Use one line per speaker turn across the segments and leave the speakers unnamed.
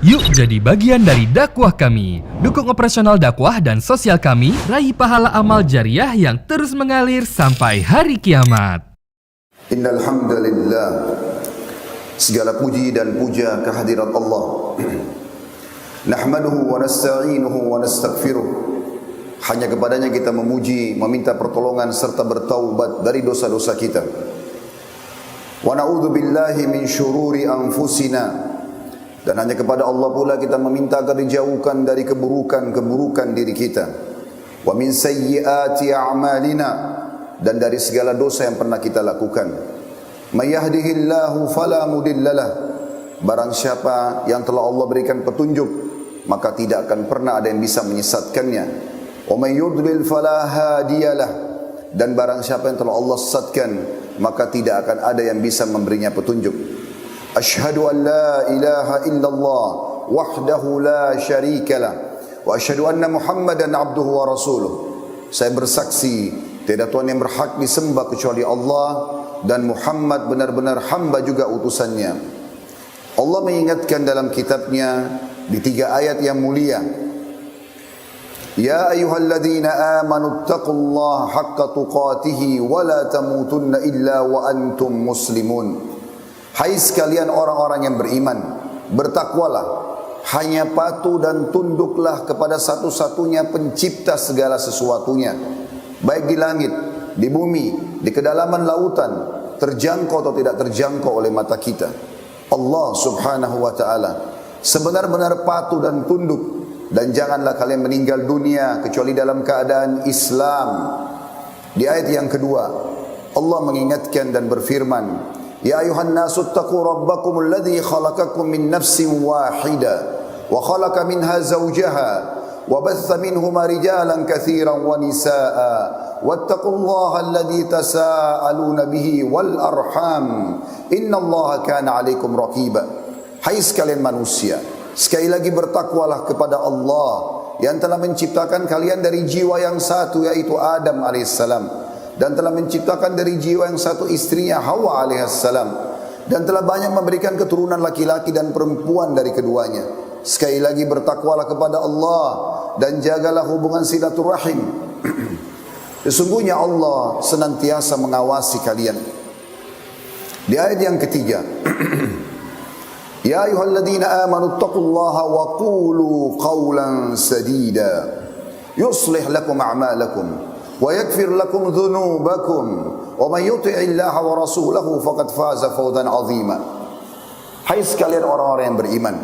Yuk jadi bagian dari dakwah kami. Dukung operasional dakwah dan sosial kami, raih pahala amal jariah yang terus mengalir sampai hari kiamat.
Innal hamdalillah, segala puji dan puja kehadirat Allah. Nahmaduhu wa nasta'inuhu wa nastaghfiruh. Hanya kepadanya kita memuji, meminta pertolongan serta bertaubat dari dosa-dosa kita. Wa na'udzu billahi min syururi anfusina. Dan hanya kepada Allah pula kita meminta agar dijauhkan dari keburukan-keburukan diri kita. Wa min sayyiati a'malina, dan dari segala dosa yang pernah kita lakukan. May yahdihillahu fala mudhillalah, barang siapa yang telah Allah berikan petunjuk, maka tidak akan pernah ada yang bisa menyesatkannya. Wa may yudlil fala hadiyalah, dan barang siapa yang telah Allah sesatkan, maka tidak akan ada yang bisa memberinya petunjuk. Ashhadu an la ilaha illallah wahdahu la syarika lah wa ashhadu anna Muhammadan abduhu wa rasuluh. Saya bersaksi tiada Tuhan yang berhak disembah kecuali Allah, dan Muhammad benar-benar hamba juga utusannya. Allah mengingatkan dalam kitabnya di 3 ayat yang mulia, Ya ayyuhalladzina amanu taqullaha haqqa tuqatihi wa la tamutunna illa wa antum muslimun. Hai sekalian orang-orang yang beriman, bertakwalah, hanya patuh dan tunduklah kepada satu-satunya pencipta segala sesuatunya, baik di langit, di bumi, di kedalaman lautan, terjangkau atau tidak terjangkau oleh mata kita. Allah subhanahu wa ta'ala. Sebenar-benar patuh dan tunduk, dan janganlah kalian meninggal dunia kecuali dalam keadaan Islam. Di ayat yang kedua, Allah mengingatkan dan berfirman, Ya ayuhan nasu attaqu rabbakum alladhi khalaqakum min nafsin wahida wa khalaqa minha zawjaha wa batha minhuma rijalan katsiran wa nisaa wattaqullaha alladhi tasaaluna bihi wal arham innallaha kana 'alaikum raqiba. Hai sekalian manusia, sekali lagi bertakwalah kepada Allah yang telah menciptakan kalian dari jiwa yang satu, yaitu Adam alaihissalam, dan telah menciptakan dari jiwa yang satu istrinya Hawa alaihissalam, dan telah banyak memberikan keturunan laki-laki dan perempuan dari keduanya. Sekali lagi bertakwalah kepada Allah dan jagalah hubungan silaturahim. Sesungguhnya Allah senantiasa mengawasi kalian. Di ayat yang ketiga, Ya ayyuhalladzina amanu taqullaha wa qulu qawlan sadida yuslih lakum a'malakum wa yaghfir lakum dhunubakum wa man yuti'illaha wa rasulahu faqad faza fawzan 'azima. Hai sekalian orang-orang yang beriman,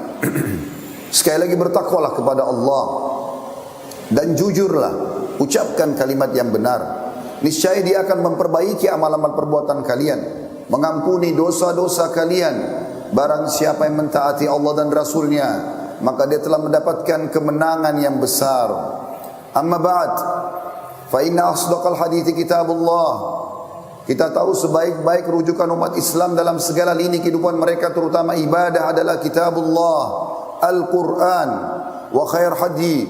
sekali lagi bertakwalah kepada Allah dan jujurlah, ucapkan kalimat yang benar. Niscaya Dia akan memperbaiki amal-amal perbuatan kalian, mengampuni dosa-dosa kalian. Barang siapa yang mentaati Allah dan Rasulnya, maka dia telah mendapatkan kemenangan yang besar. Amma ba'd, fa inna asdaqal hadithi kitabullah. Kita tahu sebaik-baik rujukan umat Islam dalam segala lini kehidupan mereka, terutama ibadah, adalah kitabullah, Al-Quran. Wa khair hadi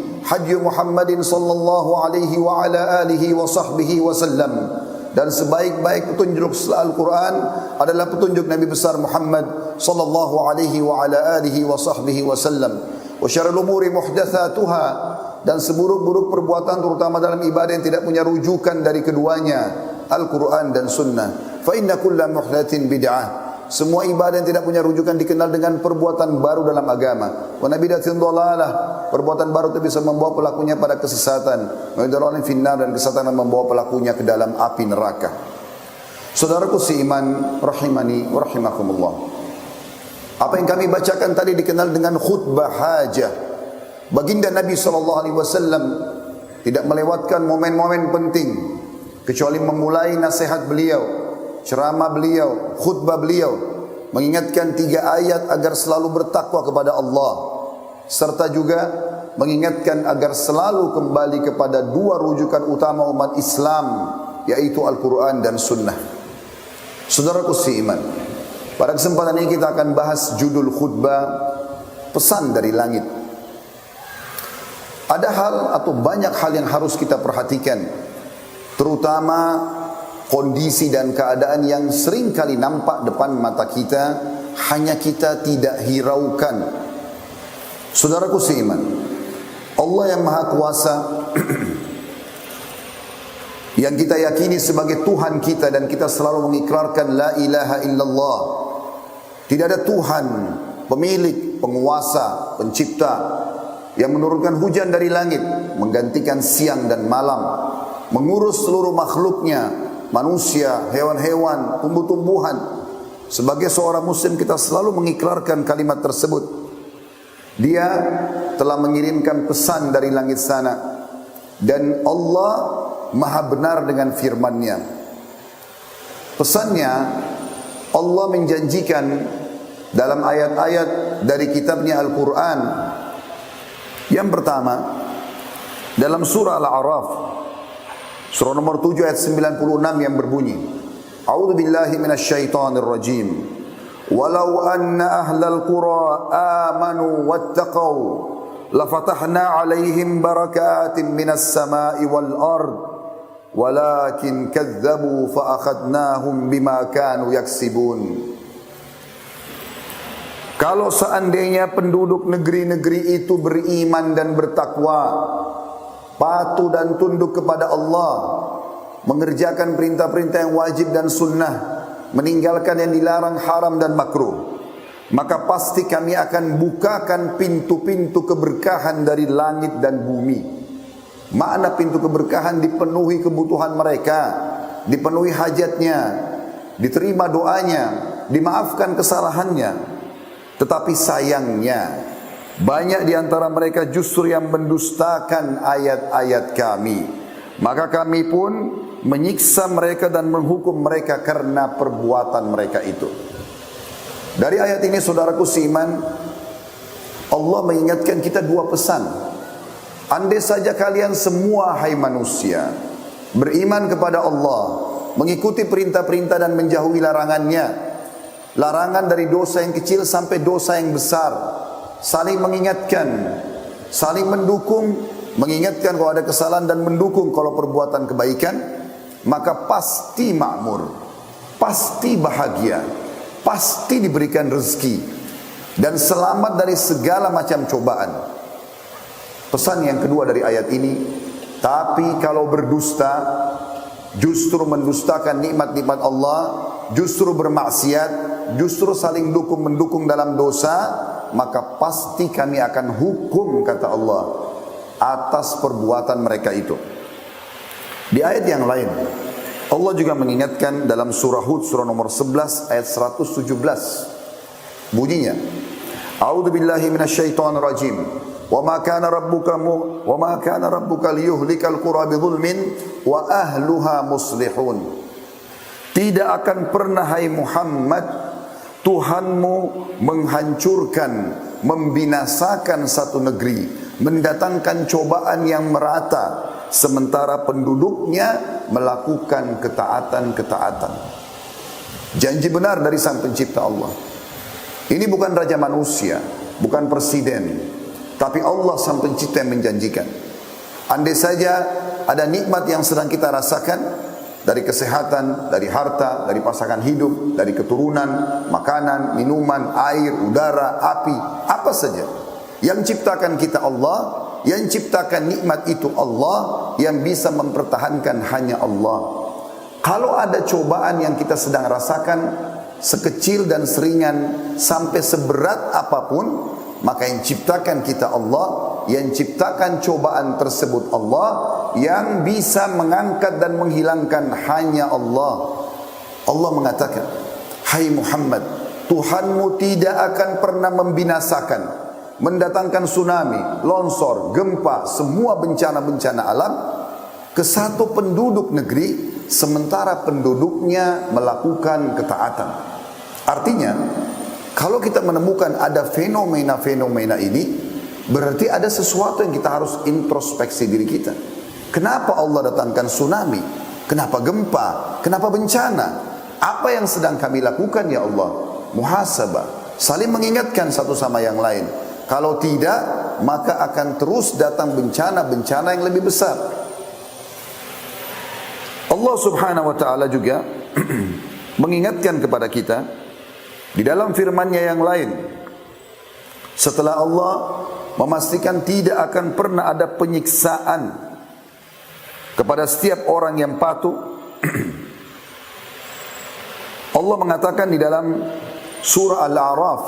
Muhammadin sallallahu alaihi wa ala alihi wa sahbihi wa sallam. Dan sebaik-baik petunjuk Al-Quran adalah petunjuk Nabi besar Muhammad sallallahu alaihi wa ala alihi wa sahbihi wa sallam. Wa syarrul umuri muhdatsatuha, dan seburuk-buruk perbuatan terutama dalam ibadah yang tidak punya rujukan dari keduanya, Al-Quran dan Sunnah. Fa inna kulla muhdatsin bid'ah. Semua ibadah yang tidak punya rujukan dikenal dengan perbuatan baru dalam agama. Wa nabidatin dhalalah, perbuatan baru itu bisa membawa pelakunya pada kesesatan. Wa dhalalin finnar, dan kesesatan membawa pelakunya ke dalam api neraka. Saudaraku seiman rahimani wa rahimakumullah, apa yang kami bacakan tadi dikenal dengan khutbah hajah. Baginda Nabi SAW tidak melewatkan momen-momen penting kecuali memulai nasihat beliau, ceramah beliau, khutbah beliau, mengingatkan 3 ayat agar selalu bertakwa kepada Allah, serta juga mengingatkan agar selalu kembali kepada 2 rujukan utama umat Islam, yaitu Al-Quran dan Sunnah. Saudaraku seiman, pada kesempatan ini kita akan bahas judul khutbah, pesan dari langit. Ada hal atau banyak hal yang harus kita perhatikan, terutama kondisi dan keadaan yang sering kali nampak depan mata kita, hanya kita tidak hiraukan. Saudaraku seiman, Allah yang Maha Kuasa yang kita yakini sebagai Tuhan kita dan kita selalu mengikrarkan la ilaha illallah. Tidak ada Tuhan, pemilik, penguasa, pencipta yang menurunkan hujan dari langit, menggantikan siang dan malam, mengurus seluruh makhluknya, manusia, hewan-hewan, tumbuh-tumbuhan. Sebagai seorang muslim kita selalu mengikrarkan kalimat tersebut. Dia telah mengirimkan pesan dari langit sana dan Allah Maha benar dengan firman-Nya. Pesannya, Allah menjanjikan dalam ayat-ayat dari kitabnya Al-Quran. Yang pertama, dalam surah Al-A'raf, surah nomor 7 ayat 96 yang berbunyi, A'udzu billahi minasyaitonir rajim. Walau anna ahlal qura amanu wattaqau lafatahna 'alaihim barakatin minas sama'i wal ard walakin kadzdzabu fa akhadnahum bima kanu yaksibun. Kalau seandainya penduduk negeri-negeri itu beriman dan bertakwa, patuh dan tunduk kepada Allah, mengerjakan perintah-perintah yang wajib dan sunnah, meninggalkan yang dilarang haram dan makruh, maka pasti kami akan bukakan pintu-pintu keberkahan dari langit dan bumi. Makna pintu keberkahan, dipenuhi kebutuhan mereka, dipenuhi hajatnya, diterima doanya, dimaafkan kesalahannya. Tetapi sayangnya banyak di antara mereka justru yang mendustakan ayat-ayat kami. Maka kami pun menyiksa mereka dan menghukum mereka karena perbuatan mereka itu. Dari ayat ini saudaraku seiman, Allah mengingatkan kita dua pesan. Andai saja kalian semua hai manusia beriman kepada Allah, mengikuti perintah-perintah dan menjauhi larangannya, larangan dari dosa yang kecil sampai dosa yang besar, saling mengingatkan, saling mendukung, mengingatkan kalau ada kesalahan dan mendukung kalau perbuatan kebaikan, maka pasti makmur, pasti bahagia, pasti diberikan rezeki dan selamat dari segala macam cobaan. Pesan yang kedua dari ayat ini, tapi kalau berdusta, justru mendustakan nikmat-nikmat Allah, justru bermaksiat, justru saling mendukung dalam dosa, maka pasti kami akan hukum, kata Allah, atas perbuatan mereka itu. Di ayat yang lain, Allah juga mengingatkan dalam surah Hud, surah nomor 11 ayat 117. Bunyinya, A'udzu billahi minasyaitonir rajim. Wa ma kana rabbuka liyuhlikal qura bidzulmin wa ahluha muslihun. Tidak akan pernah hai Muhammad Tuhanmu menghancurkan, membinasakan satu negeri, mendatangkan cobaan yang merata, sementara penduduknya melakukan ketaatan-ketaatan. Janji benar dari Sang Pencipta Allah. Ini bukan raja manusia, bukan presiden, tapi Allah Sang Pencipta yang menjanjikan. Andai saja ada nikmat yang sedang kita rasakan, dari kesehatan, dari harta, dari pasangan hidup, dari keturunan, makanan, minuman, air, udara, api, apa saja yang ciptakan kita Allah, yang ciptakan nikmat itu Allah, yang bisa mempertahankan hanya Allah. Kalau ada cobaan yang kita sedang rasakan, sekecil dan seringan sampai seberat apapun, maka yang ciptakan kita Allah, yang ciptakan cobaan tersebut Allah, yang bisa mengangkat dan menghilangkan hanya Allah. Allah mengatakan, hai Muhammad, Tuhanmu tidak akan pernah membinasakan, mendatangkan tsunami, longsor, gempa, semua bencana-bencana alam ke satu penduduk negeri, sementara penduduknya melakukan ketaatan. Artinya, kalau kita menemukan ada fenomena-fenomena ini, berarti ada sesuatu yang kita harus introspeksi diri kita. Kenapa Allah datangkan tsunami? Kenapa gempa? Kenapa bencana? Apa yang sedang kami lakukan ya Allah? Muhasabah, saling mengingatkan satu sama yang lain. Kalau tidak, maka akan terus datang bencana-bencana yang lebih besar. Allah Subhanahu wa taala juga mengingatkan kepada kita di dalam firman-Nya yang lain. Setelah Allah memastikan tidak akan pernah ada penyiksaan kepada setiap orang yang patuh. Allah mengatakan di dalam surah Al-A'raf,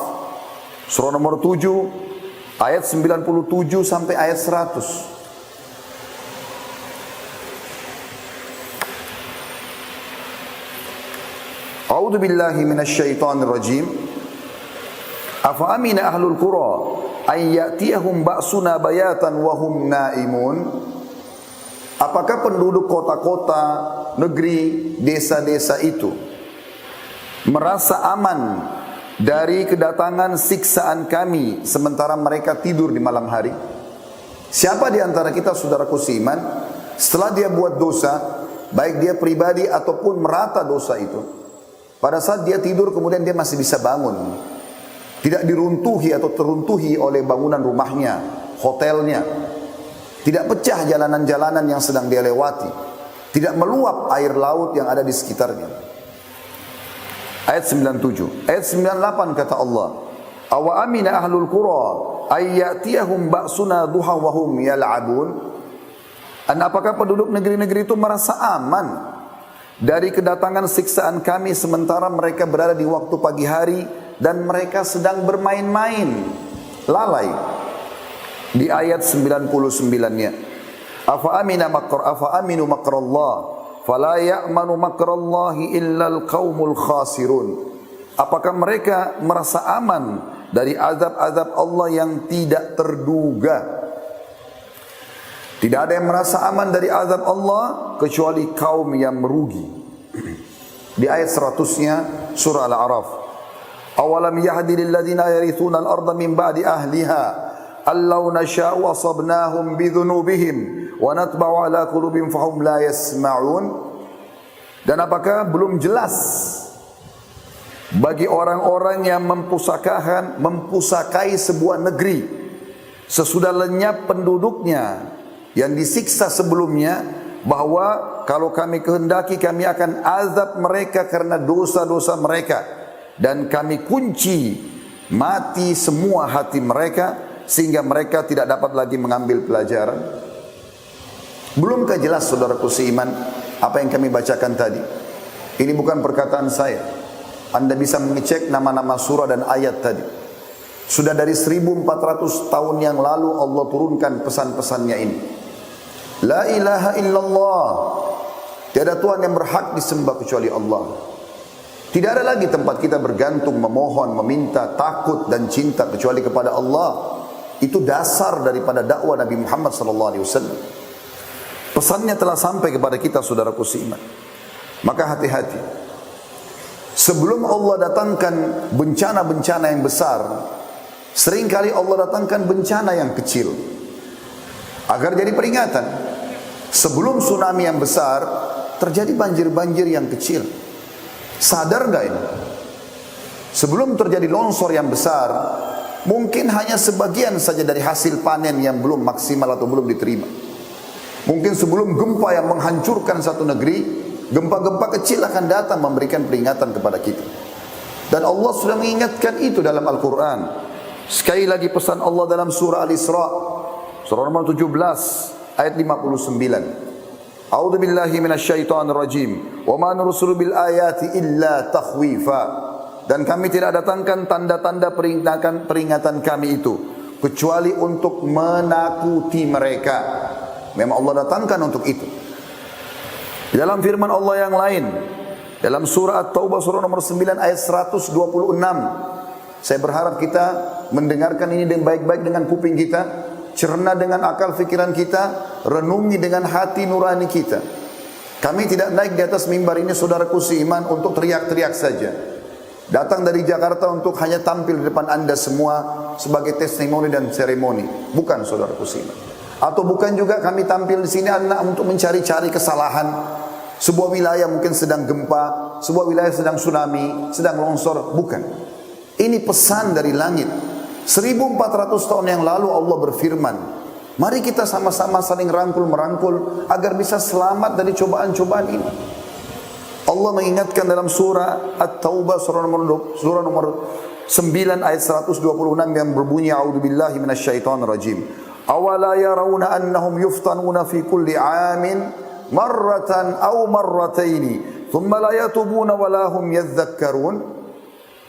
surah nomor 7, ayat 97 sampai ayat 100. A'udzu billahi minasy syaithanir rajim. Afa amina ahlul qura ay ya'tiyahum ba'suna bayatan wa hum naimun. Apakah penduduk kota-kota, negeri, desa-desa itu merasa aman dari kedatangan siksaan kami sementara mereka tidur di malam hari? Siapa di antara kita, saudaraku seiman, setelah dia buat dosa, baik dia pribadi ataupun merata dosa itu, pada saat dia tidur kemudian dia masih bisa bangun, tidak diruntuhi atau teruntuhi oleh bangunan rumahnya, hotelnya, tidak pecah jalanan-jalanan yang sedang dia lewati, tidak meluap air laut yang ada di sekitarnya. Ayat 97. Ayat 98 kata Allah, awa amina ahlul qura ay ya'tiyahum ba'suna duha wa hum yal'abun. Dan apakah penduduk negeri-negeri itu merasa aman dari kedatangan siksaan kami sementara mereka berada di waktu pagi hari dan mereka sedang bermain-main, lalai? Di ayat 99-nya, afa aminu makrallah fala ya'manu makrallahi illal qaumul khasirun. Apakah mereka merasa aman dari azab-azab Allah yang tidak terduga? Tidak ada yang merasa aman dari azab Allah kecuali kaum yang merugi. Di ayat 100-nya surah Al-A'raf, awalam yahdi lil ladzina yarithuna al-ardha min ba'di ahliha allau nasha'u asabnahum bidhunubihim wa natba'u ala qulubihim fahum la yasma'un. Dan apakah belum jelas bagi orang-orang yang mempusakai sebuah negeri sesudah lenyap penduduknya yang disiksa sebelumnya, bahwa kalau kami kehendaki kami akan azab mereka karena dosa-dosa mereka, dan kami kunci mati semua hati mereka sehingga mereka tidak dapat lagi mengambil pelajaran. Belumkah jelas, saudaraku seiman, apa yang kami bacakan tadi? Ini bukan perkataan saya. Anda bisa mengecek nama-nama surah dan ayat tadi. Sudah dari 1400 tahun yang lalu Allah turunkan pesan-pesannya ini. La ilaha illallah, tiada Tuhan yang berhak disembah kecuali Allah. Tidak ada lagi tempat kita bergantung, memohon, meminta, takut dan cinta kecuali kepada Allah. Itu dasar daripada dakwah Nabi Muhammad SAW. Pesannya telah sampai kepada kita, saudaraku seiman. Maka hati-hati. Sebelum Allah datangkan bencana-bencana yang besar, seringkali Allah datangkan bencana yang kecil agar jadi peringatan. Sebelum tsunami yang besar, terjadi banjir-banjir yang kecil. Sadar gak ini? Sebelum terjadi longsor yang besar, mungkin hanya sebagian saja dari hasil panen yang belum maksimal atau belum diterima. Mungkin sebelum gempa yang menghancurkan satu negeri, gempa-gempa kecil akan datang memberikan peringatan kepada kita. Dan Allah sudah mengingatkan itu dalam Al-Quran. Sekali lagi pesan Allah dalam surah Al-Isra, surah nomor 17 ayat 59. A'udzu billahi minasyaitonir rajim. Wa ma nursulu bil ayati illa takhwifa. Dan kami tidak datangkan tanda-tanda peringatan kami itu kecuali untuk menakuti mereka. Memang Allah datangkan untuk itu. Di dalam firman Allah yang lain, dalam surah At-Taubah surah nomor 9 ayat 126. Saya berharap kita mendengarkan ini dengan baik-baik dengan kuping kita, cerna dengan akal fikiran kita, renungi dengan hati nurani kita. Kami tidak naik di atas mimbar ini, saudaraku seiman, untuk teriak-teriak saja. Datang dari Jakarta untuk hanya tampil di depan Anda semua sebagai testimoni dan seremoni. Bukan, saudaraku seiman. Atau bukan juga kami tampil di sini adalah untuk mencari-cari kesalahan. Sebuah wilayah mungkin sedang gempa, sebuah wilayah sedang tsunami, sedang longsor. Bukan. Ini pesan dari langit. 1400 tahun yang lalu Allah berfirman, mari kita sama-sama saling rangkul-merangkul agar bisa selamat dari cobaan-cobaan ini. Allah mengingatkan dalam surah At-Taubah surah nomor 9 ayat 126 yang berbunyi a'udzubillahi minasyaitonir rajim. Awala yarawna annahum yuftanuna fi kulli 'amin marratan aw marrataini thumma la yatubuna wa la hum yadhakkarun.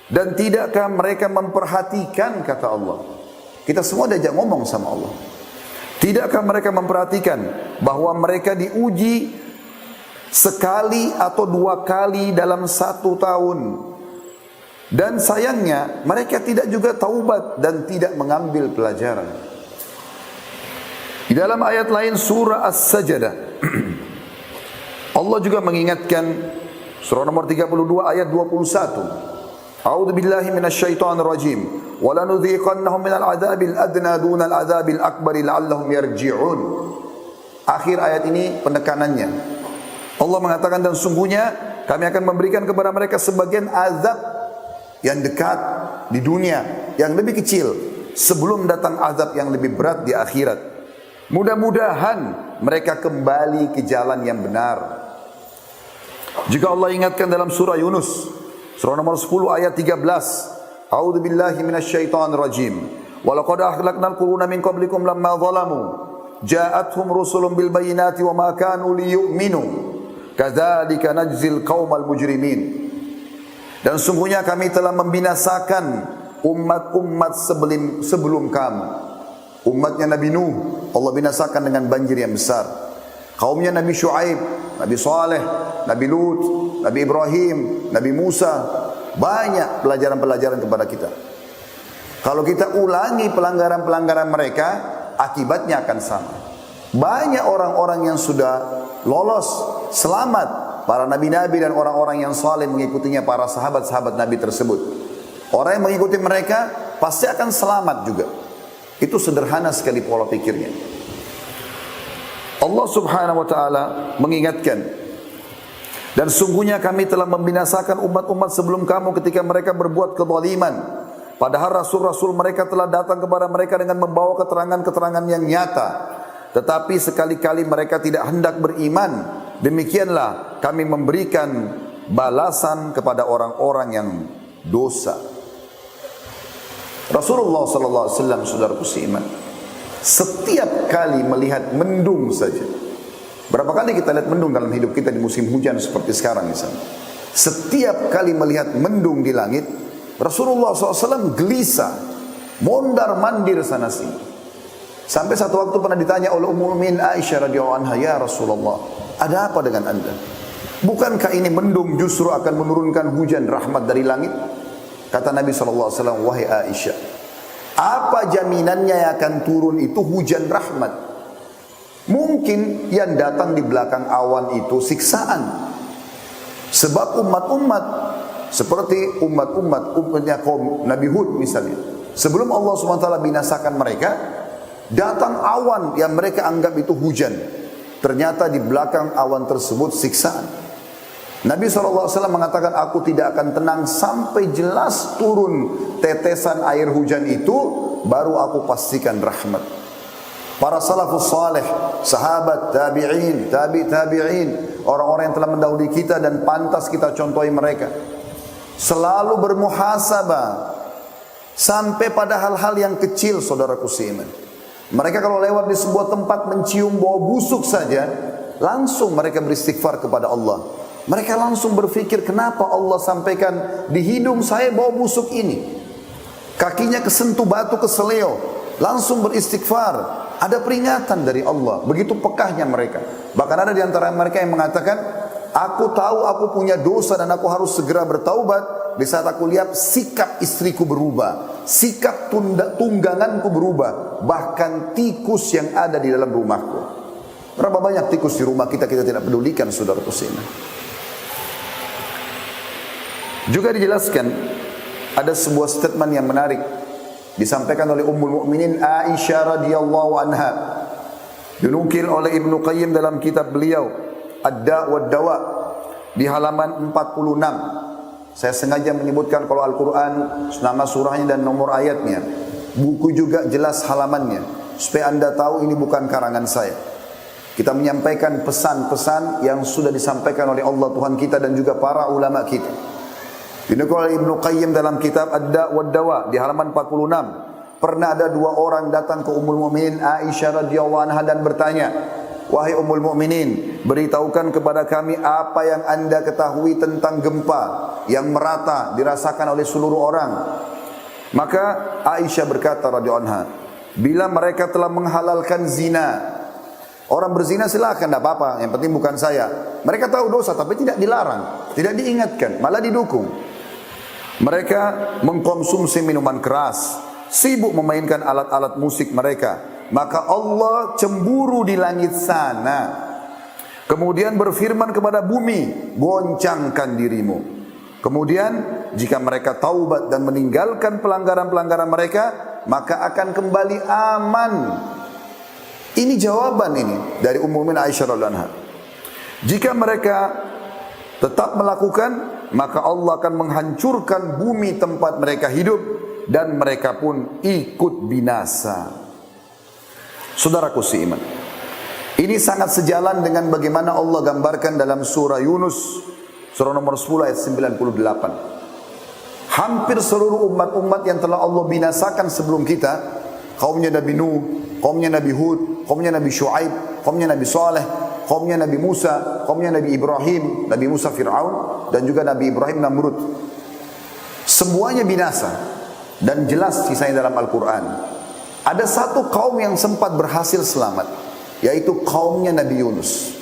Dan tidakkah mereka memperhatikan, kata Allah. Kita semua diajak ngomong sama Allah. Tidakkah mereka memperhatikan bahwa mereka diuji sekali atau dua kali dalam satu tahun. Dan sayangnya mereka tidak juga taubat dan tidak mengambil pelajaran. Di dalam ayat lain surah As-Sajdah Allah juga mengingatkan, surah nomor 32 ayat 21. A'udzu billahi minasyaitonir rajim. Wa lanudhiqannahum minal 'adzabil adna dunal 'adzabil akbar la'allahum yarji'un. Akhir ayat ini penekanannya. Allah mengatakan, dan sungguhnya kami akan memberikan kepada mereka sebagian azab yang dekat di dunia, yang lebih kecil, sebelum datang azab yang lebih berat di akhirat. Mudah-mudahan mereka kembali ke jalan yang benar. Juga Allah ingatkan dalam surah Yunus, surah nomor 10 ayat 13. A'udzu billahi minasyaitonir rajim. Wa laqad ahlaknal quruna min qablikum lamma zalamu ja'atuhum rusulun bil bayyinati wa ma kanu liyu'minu kadzalika najzil qaumal mujrimin. Dan sungguhnya kami telah membinasakan umat-umat sebelum kamu. Umatnya Nabi Nuh Allah binasakan dengan banjir yang besar. Kaumnya Nabi Shu'aib, Nabi Saleh, Nabi Lut, Nabi Ibrahim, Nabi Musa. Banyak pelajaran-pelajaran kepada kita. Kalau kita ulangi pelanggaran-pelanggaran mereka, akibatnya akan sama. Banyak orang-orang yang sudah lolos, selamat. Para nabi-nabi dan orang-orang yang saleh mengikutinya, para sahabat-sahabat Nabi tersebut. Orang yang mengikuti mereka pasti akan selamat juga. Itu sederhana sekali pola pikirnya. Allah subhanahu wa ta'ala mengingatkan, dan sungguhnya kami telah membinasakan umat-umat sebelum kamu ketika mereka berbuat kezaliman. Padahal rasul-rasul mereka telah datang kepada mereka dengan membawa keterangan-keterangan yang nyata. Tetapi sekali-kali mereka tidak hendak beriman. Demikianlah kami memberikan balasan kepada orang-orang yang dosa. Rasulullah sallallahu alaihi wasallam, saudaraku seiman, setiap kali melihat mendung saja. Berapa kali kita lihat mendung dalam hidup kita di musim hujan seperti sekarang misalnya. Setiap kali melihat mendung di langit, Rasulullah SAW gelisah, mondar mandir sana sini. Sampai satu waktu pernah ditanya oleh Ummul Mukminin Aisyah radhiyallahu anha, ya Rasulullah, ada apa dengan anda? Bukankah ini mendung justru akan menurunkan hujan rahmat dari langit? Kata Nabi SAW, wahai Aisyah, apa jaminannya yang akan turun itu hujan rahmat? Mungkin yang datang di belakang awan itu siksaan. Sebab umat-umat seperti umatnya kaum Nabi Hud misalnya, sebelum Allah SWT binasakan mereka, datang awan yang mereka anggap itu hujan. Ternyata di belakang awan tersebut siksaan. Nabi SAW mengatakan, aku tidak akan tenang sampai jelas turun tetesan air hujan itu, baru aku pastikan rahmat. Para salafus salih, sahabat, tabi'in, tabi'in, orang-orang yang telah mendahului kita dan pantas kita contohi mereka, selalu bermuhasabah sampai pada hal-hal yang kecil, saudaraku seiman. Mereka kalau lewat di sebuah tempat mencium bau busuk saja, langsung mereka beristighfar kepada Allah. Mereka langsung berpikir, kenapa Allah sampaikan di hidung saya bau busuk ini? Kakinya kesentuh batu keseleo, langsung beristighfar. Ada peringatan dari Allah. Begitu pekahnya mereka. Bahkan ada di antara mereka yang mengatakan, aku tahu aku punya dosa dan aku harus segera bertaubat. Di saat aku lihat sikap istriku berubah, sikap tungganganku berubah, bahkan tikus yang ada di dalam rumahku. Berapa banyak tikus di rumah kita tidak pedulikan, saudaraku sekalian. Juga dijelaskan ada sebuah statement yang menarik disampaikan oleh Ummul Mukminin Aisyah radhiyallahu anha, dinukil oleh Ibnu Qayyim dalam kitab beliau Ad-Da' wa Dawa di halaman 46. Saya sengaja menyebutkan kalau Al-Quran nama surahnya dan nomor ayatnya, buku juga jelas halamannya, supaya anda tahu ini bukan karangan saya. Kita menyampaikan pesan-pesan yang sudah disampaikan oleh Allah Tuhan kita dan juga para ulama kita. Dinukul oleh Ibnu Qayyim dalam kitab Ad-Da' wad-Dawa di halaman 46. Pernah ada dua orang datang ke Ummul Mukminin Aisyah radhiyallahu anha dan bertanya, "Wahai Ummul Mukminin, beritahukan kepada kami apa yang Anda ketahui tentang gempa yang merata dirasakan oleh seluruh orang." Maka Aisyah berkata radhiyallahu anha, "Bila mereka telah menghalalkan zina, orang berzina silakan, tidak apa-apa, yang penting bukan saya. Mereka tahu dosa tapi tidak dilarang, tidak diingatkan, malah didukung. Mereka mengkonsumsi minuman keras, sibuk memainkan alat-alat musik mereka. Maka Allah cemburu di langit sana. Kemudian berfirman kepada bumi, goncangkan dirimu. Kemudian jika mereka taubat dan meninggalkan pelanggaran-pelanggaran mereka, maka akan kembali aman." Ini jawaban ini dari Ummul Mukminin Aisyah radhiyallahu anha. Jika mereka tetap melakukan, maka Allah akan menghancurkan bumi tempat mereka hidup dan mereka pun ikut binasa. Saudaraku seiman, ini sangat sejalan dengan bagaimana Allah gambarkan dalam surah Yunus, surah nomor 10 ayat 98. Hampir seluruh umat-umat yang telah Allah binasakan sebelum kita, kaumnya Nabi Nuh, kaumnya Nabi Hud, kaumnya Nabi Shu'aib, kaumnya Nabi Saleh, kaumnya Nabi Musa, kaumnya Nabi Ibrahim, Nabi Musa Fir'aun, dan juga Nabi Ibrahim Namrud. Semuanya binasa dan jelas sisanya dalam Al-Quran. Ada satu kaum yang sempat berhasil selamat, yaitu kaumnya Nabi Yunus.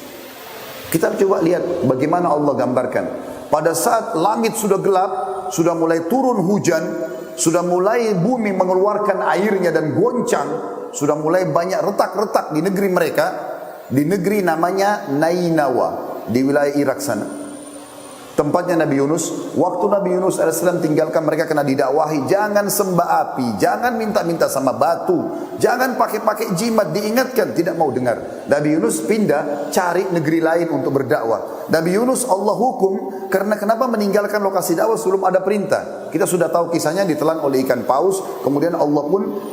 Kita coba lihat bagaimana Allah gambarkan. Pada saat langit sudah gelap, sudah mulai turun hujan, sudah mulai bumi mengeluarkan airnya dan goncang, sudah mulai banyak retak-retak di negeri mereka, di negeri namanya Nainawa, di wilayah Irak sana. Tempatnya Nabi Yunus. Waktu Nabi Yunus AS tinggalkan mereka kena didakwahi, jangan sembah api, jangan minta-minta sama batu, jangan pakai-pakai jimat, diingatkan, tidak mau dengar. Nabi Yunus pindah cari negeri lain untuk berdakwah. Nabi Yunus Allah hukum karena kenapa meninggalkan lokasi dakwah sebelum ada perintah. Kita sudah tahu kisahnya, ditelan oleh ikan paus, kemudian Allah pun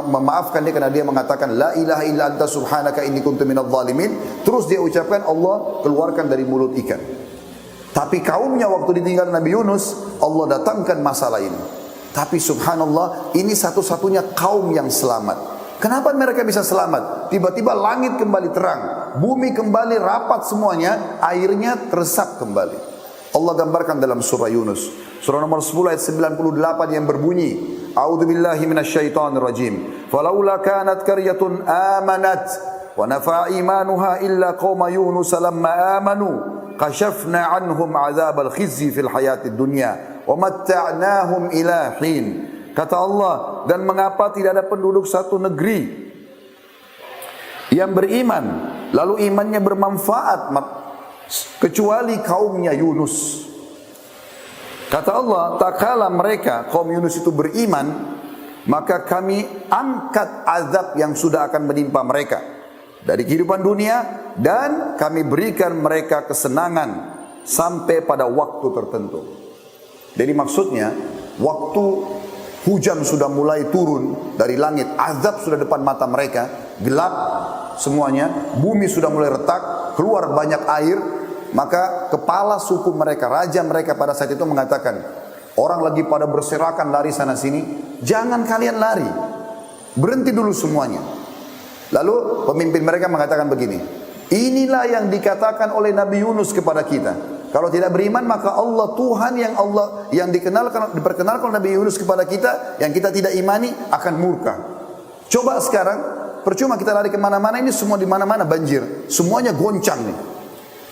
memaafkan dia karena dia mengatakan la ilaha illa anta subhanaka inni kuntu minadh dhalimin. Terus dia ucapkan, Allah keluarkan dari mulut ikan. Tapi kaumnya waktu ditinggal Nabi Yunus, Allah datangkan masalah ini. Tapi subhanallah, ini satu-satunya kaum yang selamat. Kenapa mereka bisa selamat? Tiba-tiba langit kembali terang, bumi kembali rapat semuanya, airnya teresap kembali. Allah gambarkan dalam surah Yunus, surah nomor 10 ayat 98 yang berbunyi, A'udzubillahi minasyaitonirrajim. Falaula kanat qaryatun amanat wa nafa'a imanuha illa qauma Yunus lamma amanu kashafna anhum azabal khizyi fil hayatid dunya wa matta'nahum ila hin. Kata Allah, dan mengapa tidak ada penduduk satu negeri yang beriman lalu imannya bermanfaat kecuali kaumnya Yunus. Kata Allah, tak kala mereka kaum Yunus itu beriman, maka kami angkat azab yang sudah akan menimpa mereka dari kehidupan dunia, dan kami berikan mereka kesenangan sampai pada waktu tertentu. Jadi maksudnya, waktu hujan sudah mulai turun dari langit, azab sudah depan mata mereka, gelap semuanya, bumi sudah mulai retak, keluar banyak air, maka kepala suku mereka, raja mereka pada saat itu mengatakan, orang lagi pada berserakan lari sana sini, jangan kalian lari, berhenti dulu semuanya. Lalu pemimpin mereka mengatakan begini, inilah yang dikatakan oleh Nabi Yunus kepada kita. Kalau tidak beriman, maka Allah Tuhan yang diperkenalkan Nabi Yunus kepada kita, yang kita tidak imani, akan murka. Coba sekarang, percuma kita lari kemana-mana, ini semua di mana-mana banjir, semuanya goncang nih.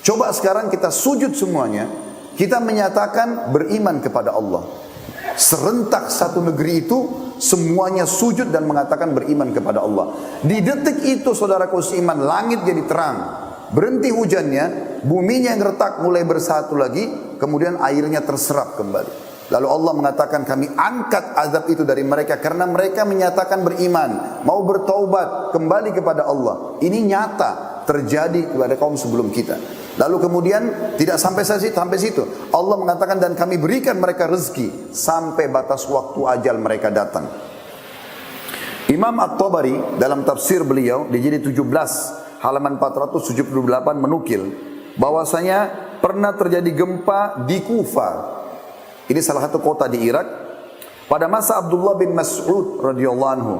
Coba sekarang kita sujud semuanya, kita menyatakan beriman kepada Allah. Serentak satu negeri itu semuanya sujud dan mengatakan beriman kepada Allah. Di detik itu saudaraku seiman, langit jadi terang, berhenti hujannya, buminya yang retak mulai bersatu lagi, kemudian airnya terserap kembali. Lalu Allah mengatakan, kami angkat azab itu dari mereka karena mereka menyatakan beriman, mau bertaubat, kembali kepada Allah. Ini nyata terjadi kepada kaum sebelum kita. Lalu kemudian tidak sampai situ. Allah mengatakan, dan kami berikan mereka rezeki sampai batas waktu ajal mereka datang. Imam At-Tabari dalam tafsir beliau di jilid 17 halaman 478 menukil bahwasanya pernah terjadi gempa di Kufa. Ini salah satu kota di Irak pada masa Abdullah bin Mas'ud radhiyallahu anhu.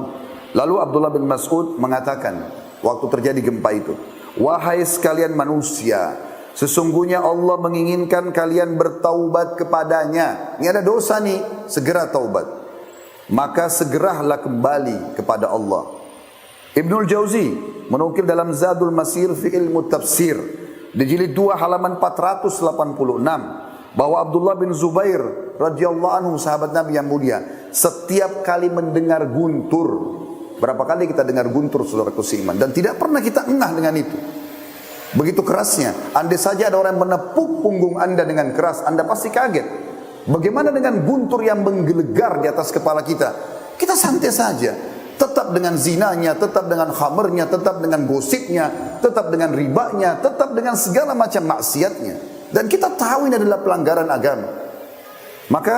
Lalu Abdullah bin Mas'ud mengatakan waktu terjadi gempa itu, "Wahai sekalian manusia, sesungguhnya Allah menginginkan kalian bertaubat kepadanya. Ini ada dosa nih, segera taubat. Maka segeralah kembali kepada Allah." Ibnul Jauzi menukil dalam Zadul Masir fi ilmu tafsir di jilid 2 halaman 486 bahwa Abdullah bin Zubair radhiyallahu anhu sahabat Nabi yang mulia setiap kali mendengar guntur, berapa kali kita dengar guntur saudaraku seiman, dan tidak pernah kita engah dengan itu. Begitu kerasnya, andai saja ada orang yang menepuk punggung Anda dengan keras, Anda pasti kaget. Bagaimana dengan guntur yang menggelegar di atas kepala kita? Kita santai saja, tetap dengan zinanya, tetap dengan khamernya, tetap dengan gosipnya, tetap dengan ribanya, tetap dengan segala macam maksiatnya. Dan kita tahu ini adalah pelanggaran agama. Maka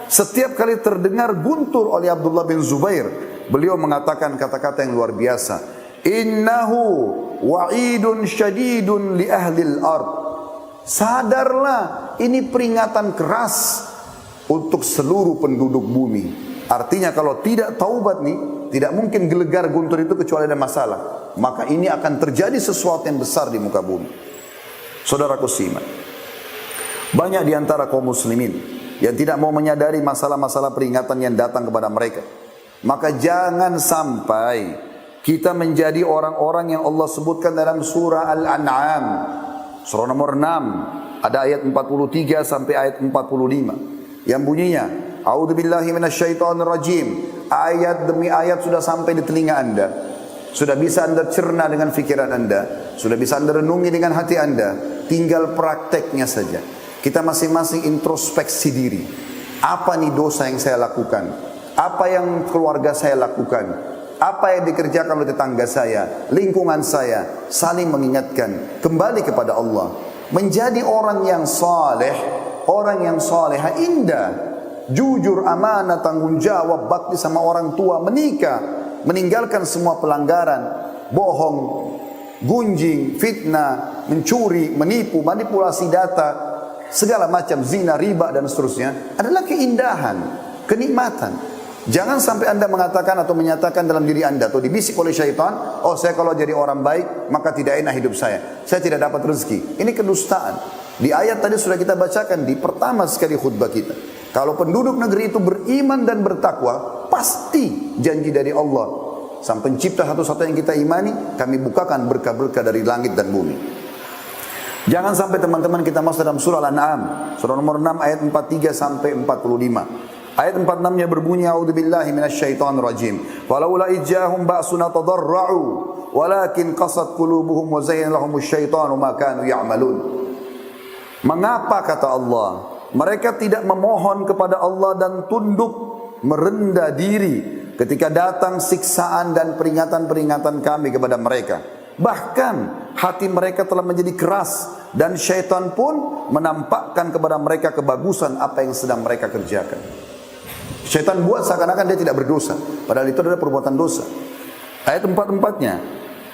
setiap kali terdengar guntur oleh Abdullah bin Zubair, beliau mengatakan kata-kata yang luar biasa. Innahu wa'idun syadidun li ahlil ard. Sadarlah, ini peringatan keras untuk seluruh penduduk bumi. Artinya kalau tidak taubat nih, tidak mungkin gelegar guntur itu kecuali ada masalah. Maka ini akan terjadi sesuatu yang besar di muka bumi. Saudaraku seiman, banyak di antara kaum muslimin yang tidak mau menyadari masalah-masalah peringatan yang datang kepada mereka. Maka jangan sampai kita menjadi orang-orang yang Allah sebutkan dalam surah Al-An'am, surah nomor 6, ada ayat 43 sampai ayat 45 yang bunyinya, A'udzubillahi minasyaitonirrajim. Ayat demi ayat sudah sampai di telinga Anda. Sudah bisa Anda cerna dengan fikiran Anda, sudah bisa Anda renungi dengan hati Anda. Tinggal prakteknya saja. Kita masing-masing introspeksi diri. Apa nih dosa yang saya lakukan? Apa yang keluarga saya lakukan? Apa yang dikerjakan oleh tetangga saya, lingkungan saya? Saling mengingatkan, kembali kepada Allah. Menjadi orang yang saleh, orang yang salehah indah, jujur, amanah, tanggung jawab, bakti sama orang tua, menikah, meninggalkan semua pelanggaran, bohong, gunjing, fitnah, mencuri, menipu, manipulasi data, segala macam zina, riba dan seterusnya adalah keindahan, kenikmatan. Jangan sampai Anda mengatakan atau menyatakan dalam diri Anda atau dibisik oleh syaitan, oh saya kalau jadi orang baik maka tidak enak hidup saya tidak dapat rezeki. Ini kedustaan. Di ayat tadi sudah kita bacakan di pertama sekali khutbah kita. Kalau penduduk negeri itu beriman dan bertakwa, pasti janji dari Allah, Sang Pencipta satu-satu yang kita imani, kami bukakan berkah-berkah dari langit dan bumi. Jangan sampai teman-teman kita masuk dalam surah Al-An'am, surah nomor 6 ayat 43 sampai 45. Ayat 46-nya berbunyi, A'udzubillahi minasyaitonirrajim. Walaula ijjahum ba'suna tadarra'u walakin qasat qulubuhum wa zayyana lahumus syaitanu ma kanu ya'malun. Mengapa, kata Allah, mereka tidak memohon kepada Allah dan tunduk merendah diri ketika datang siksaan dan peringatan-peringatan kami kepada mereka. Bahkan hati mereka telah menjadi keras dan syaitan pun menampakkan kepada mereka kebagusan apa yang sedang mereka kerjakan. Syaitan buat seakan-akan dia tidak berdosa, padahal itu adalah perbuatan dosa. Ayat 44-nya,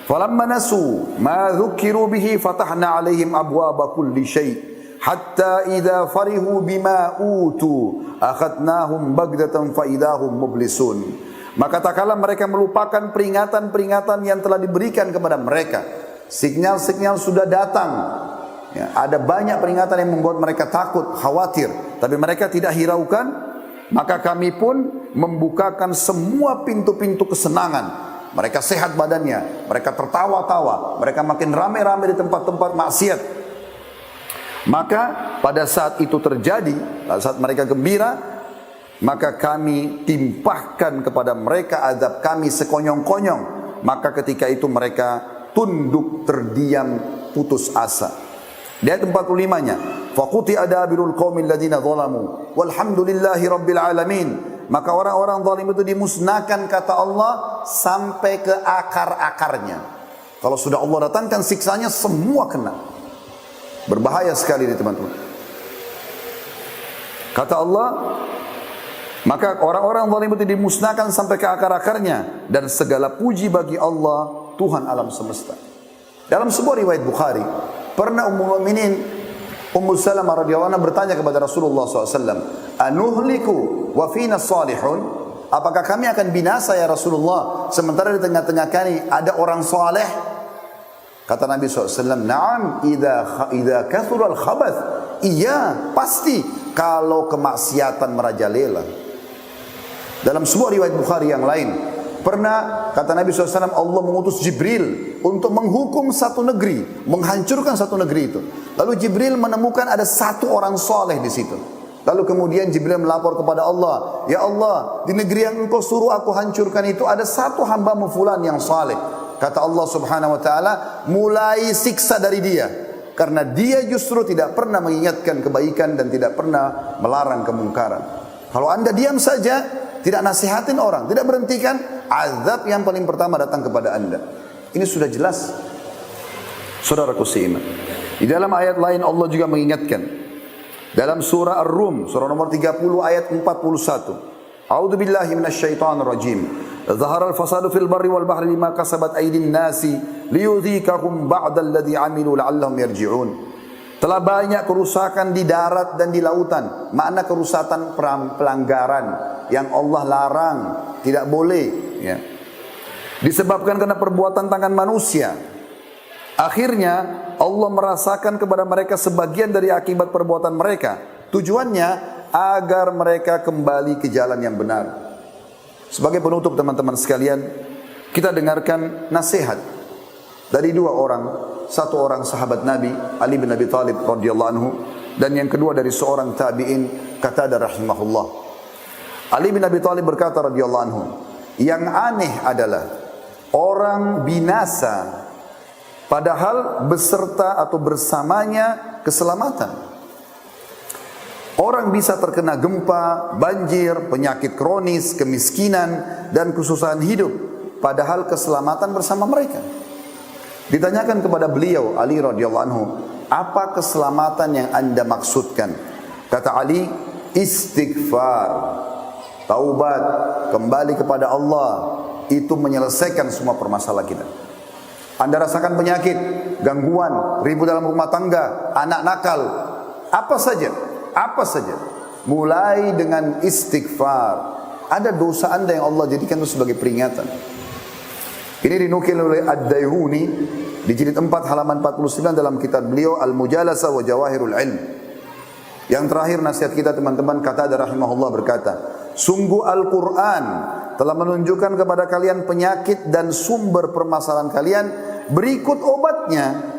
falamma nasu ma dzukiru bihi fatahna 'alaihim abwaaba kulli syai' hatta idza farihu bima utu akhadnahum baghdatan fa idahum mublisun. Maka tak kala mereka melupakan peringatan-peringatan yang telah diberikan kepada mereka, sinyal-sinyal sudah datang. Ya, ada banyak peringatan yang membuat mereka takut, khawatir, tapi mereka tidak hiraukan. Maka kami pun membukakan semua pintu-pintu kesenangan. Mereka sehat badannya, mereka tertawa-tawa, mereka makin ramai-ramai di tempat-tempat maksiat. Maka pada saat itu terjadi, pada saat mereka gembira, maka kami timpahkan kepada mereka azab kami sekonyong-konyong. Maka ketika itu mereka tunduk, terdiam, putus asa. Di ayat 45-nya, faquti adabirul qaumil ladzina zalamu walhamdulillahi rabbil alamin. Maka orang-orang zalim itu dimusnahkan, kata Allah, sampai ke akar-akarnya. Kalau sudah Allah datangkan siksanya, semua kena. Berbahaya sekali ini teman-teman. Kata Allah, maka orang-orang zalim itu dimusnahkan sampai ke akar-akarnya, dan segala puji bagi Allah, Tuhan alam semesta. Dalam sebuah riwayat Bukhari, pernah Ummul Mukminin Ummu Salamah radhiyallahu anha bertanya kepada Rasulullah SAW, "Anuhliku wa fina salihun?" Apakah kami akan binasa ya Rasulullah, sementara di tengah-tengah kami ada orang saleh? Kata Nabi SAW, "Na'am, idza kathura al-khabath." Iya, pasti kalau kemaksiatan merajalela. Dalam sebuah riwayat Bukhari yang lain, pernah kata Nabi SAW, Allah mengutus Jibril untuk menghukum satu negeri, menghancurkan satu negeri itu. Lalu Jibril menemukan ada satu orang soleh di situ. Lalu kemudian Jibril melapor kepada Allah, "Ya Allah, di negeri yang engkau suruh aku hancurkan itu ada satu hamba-Mu fulan yang saleh." Kata Allah Subhanahu wa taala, "Mulai siksa dari dia, karena dia justru tidak pernah mengingatkan kebaikan dan tidak pernah melarang kemungkaran." Kalau Anda diam saja, tidak nasihatin orang, tidak berhentikan, azab yang paling pertama datang kepada Anda. Ini sudah jelas. Saudaraku seiman, di dalam ayat lain Allah juga mengingatkan. Dalam surah Ar-Rum, surah nomor 30 ayat 41. A'udzu billahi minasyaitonir rajim. Zahara al-fasadu fil barri wal bahri bima kasabat aydin nasi liyudhikahum ba'dal ladzi 'amilu la'allahum yarji'un. Telah banyak kerusakan di darat dan di lautan. Makna kerusakan pelanggaran yang Allah larang, tidak boleh, ya. Disebabkan karena perbuatan tangan manusia. Akhirnya Allah merasakan kepada mereka sebagian dari akibat perbuatan mereka. Tujuannya agar mereka kembali ke jalan yang benar. Sebagai penutup teman-teman sekalian, kita dengarkan nasihat dari dua orang. Satu orang sahabat Nabi, Ali bin Abi Thalib radhiyallahu anhu, dan yang kedua dari seorang tabi'in, Qatadah rahimahullah. Ali bin Abi Thalib berkata radhiyallahu anhu, yang aneh adalah orang binasa padahal beserta atau bersamanya keselamatan. Orang bisa terkena gempa, banjir, penyakit kronis, kemiskinan, dan kesusahan hidup, padahal keselamatan bersama mereka. Ditanyakan kepada beliau, Ali radhiyallahu anhu, apa keselamatan yang Anda maksudkan? Kata Ali, istighfar, taubat, kembali kepada Allah, itu menyelesaikan semua permasalahan kita. Anda rasakan penyakit, gangguan, ribut dalam rumah tangga, anak nakal, apa saja, mulai dengan istighfar. Ada dosa Anda yang Allah jadikan itu sebagai peringatan. Ini dinukil oleh Ad-Daihuni di jilid 4 halaman 49 dalam kitab beliau Al-Mujalasa wa Jawahirul Ilm. Yang terakhir nasihat kita teman-teman, Qatadah rahimahullah berkata, sungguh Al-Quran telah menunjukkan kepada kalian penyakit dan sumber permasalahan kalian, berikut obatnya.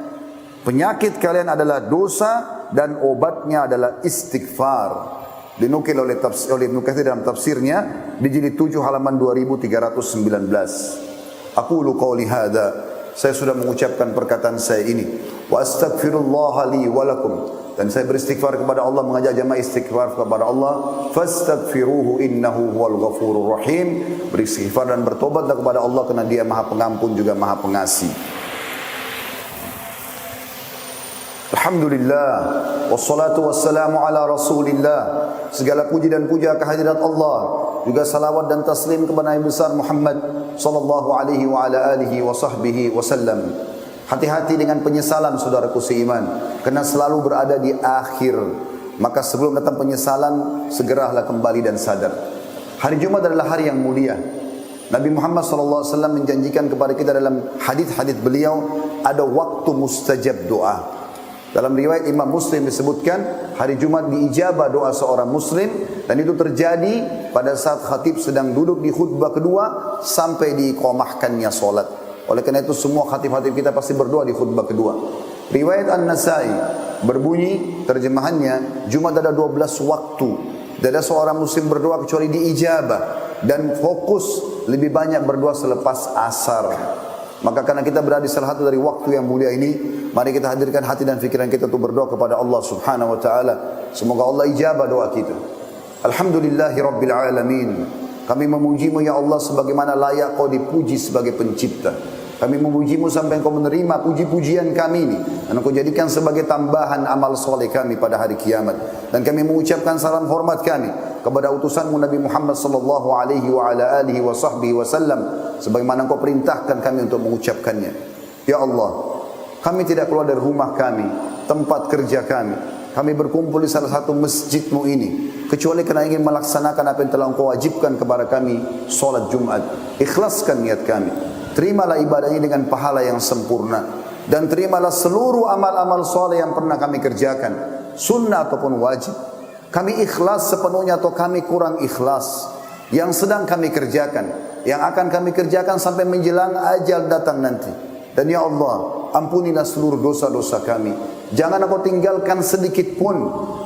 Penyakit kalian adalah dosa dan obatnya adalah istighfar. Dinukil oleh Ibnu Katsir dalam tafsirnya di jilid 7 halaman 2319. Aqulu qawli hadza, saya sudah mengucapkan perkataan saya ini, wa astaghfirullah li wa lakum, dan saya beristighfar kepada Allah, mengajak jamaah istighfar kepada Allah. Fastaghfiruhu innahu huwal ghafurur rahim. Beristighfar dan bertobatlah kepada Allah karena Dia Maha Pengampun juga Maha Pengasih. Alhamdulillah, wassalatu wassalamu ala Rasulillah. Segala puji dan puja kehadirat Allah, juga salawat dan taslim kepada Nabi besar Muhammad sallallahu alaihi wa ala alihi wa sahbihi wasallam. Hati-hati dengan penyesalan saudaraku seiman, karena selalu berada di akhir. Maka sebelum datang penyesalan, segeralah kembali dan sadar. Hari Jumat adalah hari yang mulia. Nabi Muhammad sallallahu alaihi wasallam menjanjikan kepada kita dalam hadis-hadis beliau, ada waktu mustajab doa. Dalam riwayat Imam Muslim disebutkan, hari Jumat diijabah doa seorang muslim, dan itu terjadi pada saat khatib sedang duduk di khutbah kedua sampai diiqamahkannya solat. Oleh karena itu semua khatib-khatib kita pasti berdoa di khutbah kedua. Riwayat An-Nasai berbunyi, terjemahannya, Jumat ada 12 waktu. Tidak ada seorang muslim berdoa kecuali diijabah, dan fokus lebih banyak berdoa selepas asar. Maka karena kita berada di salah satu dari waktu yang mulia ini, mari kita hadirkan hati dan fikiran kita untuk berdoa kepada Allah Subhanahu wa taala. Semoga Allah ijabah doa kita. Alhamdulillahi rabbil alamin. Kami memuji-Mu ya Allah sebagaimana layak Kau dipuji sebagai pencipta. Kami memuji-Mu sampai Engkau menerima puji-pujian kami ini, dan Engkau jadikan sebagai tambahan amal soleh kami pada hari kiamat. Dan kami mengucapkan salam hormat kami kepada utusan-Mu Nabi Muhammad sallallahu alaihi wa ala alihi wa sahbihi wasallam, sebagaimana Engkau perintahkan kami untuk mengucapkannya. Ya Allah, Kami tidak keluar dari rumah kami, tempat kerja kami. Kami berkumpul di salah satu masjidmu ini, kecuali kerana ingin melaksanakan apa yang telah engkau wajibkan kepada kami, solat Jumat. Ikhlaskan niat kami. Terimalah ibadah ini dengan pahala yang sempurna. Dan terimalah seluruh amal-amal soleh yang pernah kami kerjakan, sunnah ataupun wajib. Kami ikhlas sepenuhnya atau kami kurang ikhlas, yang sedang kami kerjakan, yang akan kami kerjakan sampai menjelang ajal datang nanti. Dan ya Allah, ampunilah seluruh dosa-dosa kami. Jangan engkau tinggalkan sedikit pun,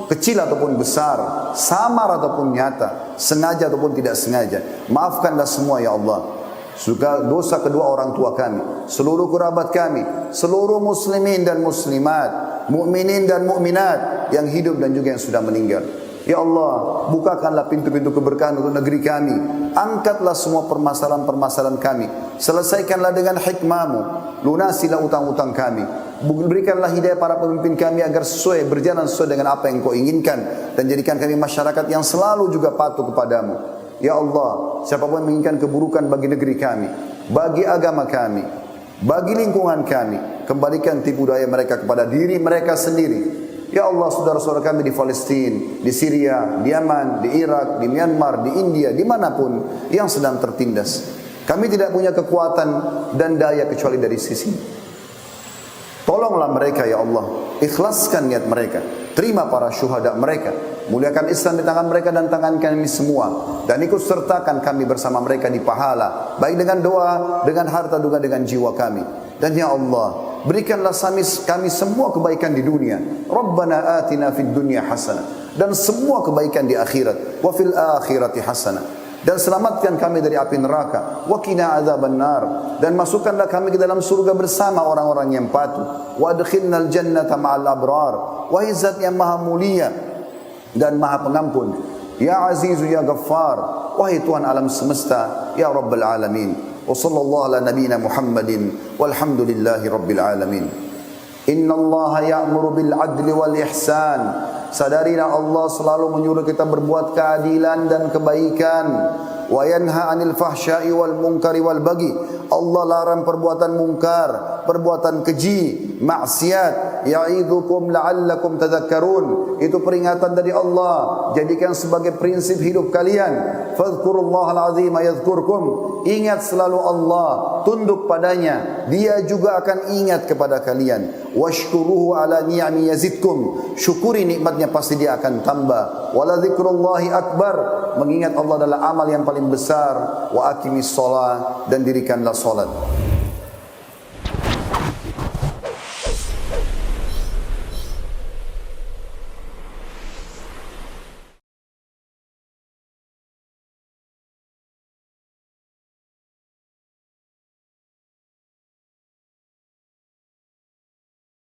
kecil ataupun besar, samar ataupun nyata, sengaja ataupun tidak sengaja. Maafkanlah semua ya Allah. Juga dosa kedua orang tua kami, seluruh kerabat kami, seluruh muslimin dan muslimat, mukminin dan mukminat yang hidup dan juga yang sudah meninggal. Ya Allah, bukakanlah pintu-pintu keberkahan untuk negeri kami. Angkatlah semua permasalahan-permasalahan kami. Selesaikanlah dengan hikmah-Mu. Lunasilah utang-utang kami. Berikanlah hidayah para pemimpin kami agar berjalan sesuai dengan apa yang Kau inginkan. Dan jadikan kami masyarakat yang selalu juga patuh kepadamu. Ya Allah, siapapun menginginkan keburukan bagi negeri kami, bagi agama kami, bagi lingkungan kami, kembalikan tipu daya mereka kepada diri mereka sendiri. Ya Allah, saudara-saudara kami di Palestina, di Syria, di Yaman, di Irak, di Myanmar, di India, dimanapun yang sedang tertindas. Kami tidak punya kekuatan dan daya kecuali dari sisi. Tolonglah mereka ya Allah, ikhlaskan niat mereka, terima para syuhada mereka, muliakan Islam di tangan mereka dan tangan kami semua, dan ikut sertakan kami bersama mereka di pahala, baik dengan doa, dengan harta, juga dengan jiwa kami. Dan ya Allah, berikanlah kami semua kebaikan di dunia. Rabbana atina fid dunya hasanah, dan semua kebaikan di akhirat. Wa fil akhirati hasanah, dan selamatkan kami dari api neraka. Wa qina adzabannar, dan masukkanlah kami ke dalam surga bersama orang-orang yang patuh. Wa adkhilnal jannata ma'al abrar, wahai Zat yang maha mulia dan maha pengampun. Ya Azizu ya Ghaffar, wahai Tuhan alam semesta, ya Rabbal alamin. Wa sallallahu ala nabiyyina Muhammadin walhamdulillahi rabbil alamin. Inna Allah ya'muru bil adli wal ihsan. Sadarilah Allah selalu menyuruh kita berbuat keadilan dan kebaikan. Wa yanha 'anil fahsya'i wal munkari wal baghi. Allah larang perbuatan mungkar, perbuatan keji, maksiat. Ya'idzukum la'allakum tadhakkarun. Itu peringatan dari Allah, jadikan sebagai prinsip hidup kalian. Fadhkurullahal 'azima yadhkurkum. Ingat selalu Allah, tunduk padanya, Dia juga akan ingat kepada kalian. Washkuruhu ala ni'ami yazidkum. Syukuri nikmatnya, pasti Dia akan tambah. Wala dzikrullahi akbar. Mengingat Allah adalah amal yang paling besar. Wa aqimis shalah, dan dirikanlah salat.